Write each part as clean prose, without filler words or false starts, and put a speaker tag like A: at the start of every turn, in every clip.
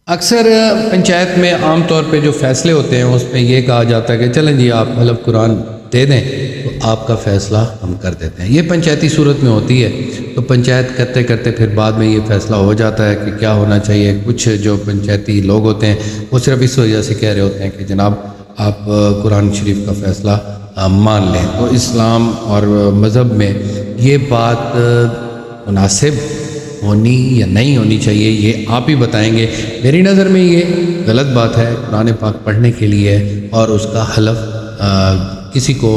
A: اکثر پنچایت میں عام طور پہ جو فیصلے ہوتے ہیں اس میں یہ کہا جاتا ہے کہ چلیں جی آپ حلف قرآن دے دیں تو آپ کا فیصلہ ہم کر دیتے ہیں. یہ پنچایتی صورت میں ہوتی ہے. تو پنچایت کرتے کرتے پھر بعد میں یہ فیصلہ ہو جاتا ہے کہ کیا ہونا چاہیے. کچھ جو پنچایتی لوگ ہوتے ہیں وہ صرف اس وجہ سے کہہ رہے ہوتے ہیں کہ جناب آپ قرآن شریف کا فیصلہ مان لیں. تو اسلام اور مذہب میں یہ بات مناسب ہونی یا نہیں ہونی چاہیے یہ آپ ہی بتائیں گے. میری نظر میں یہ غلط بات ہے. قرآن پاک پڑھنے کے لیے اور اس کا حلف کسی کو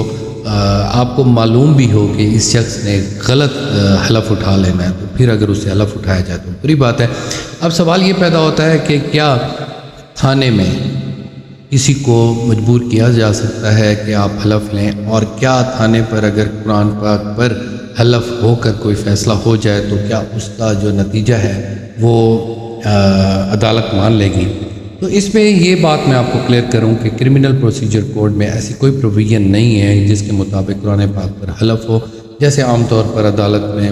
A: آپ کو معلوم بھی ہو کہ اس شخص نے غلط حلف اٹھا لینا ہے تو پھر اگر اس سے حلف اٹھایا جائے تو بری بات ہے. اب سوال یہ پیدا ہوتا ہے کہ کیا تھانے میں کسی کو مجبور کیا جا سکتا ہے کہ آپ حلف لیں، اور کیا تھانے پر اگر قرآن پاک پر حلف ہو کر کوئی فیصلہ ہو جائے تو کیا اس کا جو نتیجہ ہے وہ عدالت مان لے گی؟ تو اس میں یہ بات میں آپ کو کلیئر کروں کہ کرمنل پروسیجر کوڈ میں ایسی کوئی پروویژن نہیں ہے جس کے مطابق قرآن پاک پر حلف ہو. جیسے عام طور پر عدالت میں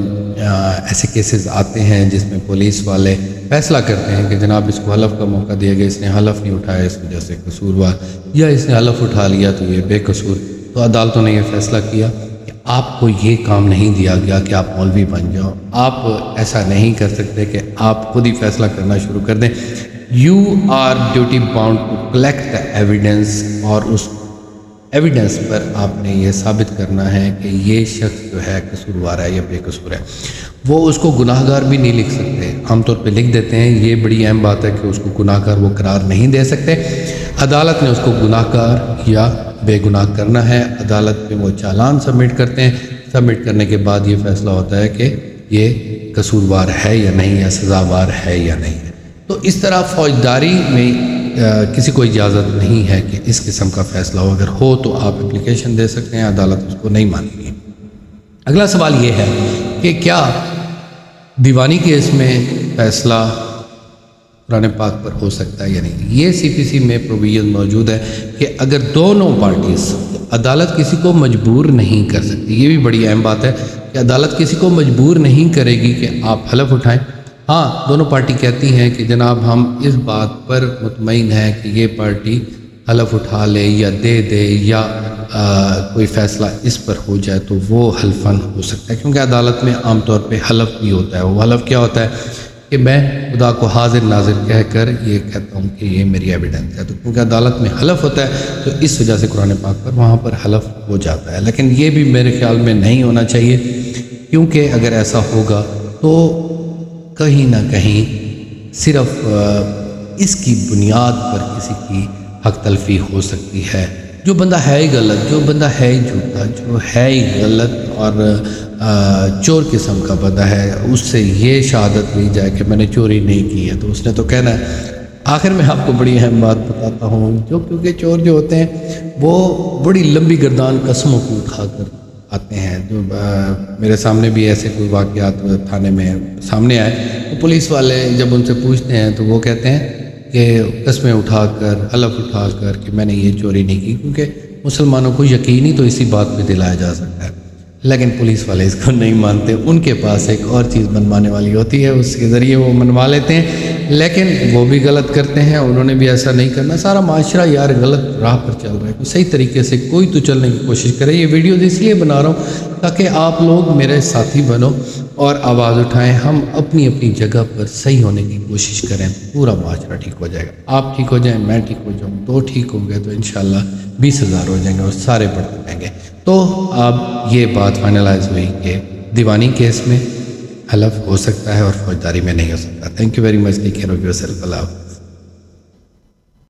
A: ایسے کیسز آتے ہیں جس میں پولیس والے فیصلہ کرتے ہیں کہ جناب اس کو حلف کا موقع دیا گیا، اس نے حلف نہیں اٹھایا اس وجہ سے قصوروار، یا اس نے حلف اٹھا لیا تو یہ بے قصور. تو عدالتوں نے یہ فیصلہ کیا کہ آپ کو یہ کام نہیں دیا گیا کہ آپ مولوی بن جاؤ. آپ ایسا نہیں کر سکتے کہ آپ خود ہی فیصلہ کرنا شروع کر دیں. You are duty bound to collect the evidence, اور اس ایویڈنس پر آپ نے یہ ثابت کرنا ہے کہ یہ شخص جو ہے قصوروار ہے یا بے قصور ہے. وہ اس کو گناہ گار بھی نہیں لکھ سکتے، عام طور پہ لکھ دیتے ہیں. یہ بڑی اہم بات ہے کہ اس کو گناہ گار وہ قرار نہیں دے سکتے. عدالت نے اس کو گناہ گار یا بے گناہ کرنا ہے. عدالت میں وہ چالان سبمٹ کرتے ہیں. سبمٹ کرنے کے بعد یہ فیصلہ ہوتا ہے کہ یہ قصوروار ہے یا نہیں، یا سزاوار ہے یا نہیں. تو اس طرح فوجداری میں کسی کو اجازت نہیں ہے کہ اس قسم کا فیصلہ ہو. اگر ہو تو آپ اپلیکیشن دے سکتے ہیں، عدالت اس کو نہیں مانے گی. اگلا سوال یہ ہے کہ کیا دیوانی کیس میں فیصلہ قرآن پاک پر ہو سکتا ہے یا نہیں. یہ سی پی سی میں پروویژن موجود ہے کہ اگر دونوں پارٹیز، عدالت کسی کو مجبور نہیں کر سکتی. یہ بھی بڑی اہم بات ہے کہ عدالت کسی کو مجبور نہیں کرے گی کہ آپ حلف اٹھائیں. ہاں، دونوں پارٹی کہتی ہیں کہ جناب ہم اس بات پر مطمئن ہیں کہ یہ پارٹی حلف اٹھا لے یا دے دے یا کوئی فیصلہ اس پر ہو جائے تو وہ حلفاً ہو سکتا ہے. کیونکہ عدالت میں عام طور پہ حلف بھی ہوتا ہے. وہ حلف کیا ہوتا ہے کہ میں خدا کو حاضر ناظر کہہ کر یہ کہتا ہوں کہ یہ میری ایویڈنس ہے. تو کیونکہ عدالت میں حلف ہوتا ہے تو اس وجہ سے قرآن پاک پر وہاں پر حلف ہو جاتا ہے. لیکن یہ بھی میرے خیال میں نہیں ہونا چاہیے، کیونکہ اگر ایسا ہوگا تو کہیں نہ کہیں صرف اس کی بنیاد پر کسی کی حق تلفی ہو سکتی ہے. جو بندہ ہے ہی غلط، جو بندہ ہے ہی جھوٹا، جو ہے ہی غلط اور چور قسم کا بندہ ہے، اس سے یہ شہادت لی جائے کہ میں نے چوری نہیں کی ہے تو اس نے تو کہنا ہے. آخر میں آپ کو بڑی اہم بات بتاتا ہوں، کیونکہ چور جو ہوتے ہیں وہ بڑی لمبی گردان قسموں کو اٹھا کر آتے ہیں. جو میرے سامنے بھی ایسے کوئی واقعات تھانے میں سامنے آئے تو پولیس والے جب ان سے پوچھتے ہیں تو وہ کہتے ہیں کہ قسمیں اٹھا کر، حلف اٹھا کر کہ میں نے یہ چوری نہیں کی. کیونکہ مسلمانوں کو یقینی تو اسی بات پہ دلایا جا سکتا ہے، لیکن پولیس والے اس کو نہیں مانتے. ان کے پاس ایک اور چیز منوانے والی ہوتی ہے، اس کے ذریعے وہ منوا لیتے ہیں، لیکن وہ بھی غلط کرتے ہیں. انہوں نے بھی ایسا نہیں کرنا. سارا معاشرہ یار غلط راہ پر چل رہا ہے. کوئی صحیح طریقے سے کوئی تو چلنے کی کوشش کرے. یہ ویڈیوز اس لیے بنا رہا ہوں تاکہ آپ لوگ میرے ساتھی بنو اور آواز اٹھائیں. ہم اپنی اپنی جگہ پر صحیح ہونے کی کوشش کریں، پورا معاشرہ ٹھیک ہو جائے گا. آپ ٹھیک ہو جائیں، میں ٹھیک ہو جاؤں، تو ٹھیک ہو گئے تو انشاءاللہ 20,000 ہو جائیں گے اور سارے بڑھتے جائیں گے. تو اب یہ بات فائنلائز ہوئی کہ دیوانی کیس میں حلف ہو سکتا ہے اور فوجداری میں نہیں ہو سکتا. Thank you very much. Take care of your self. Allah.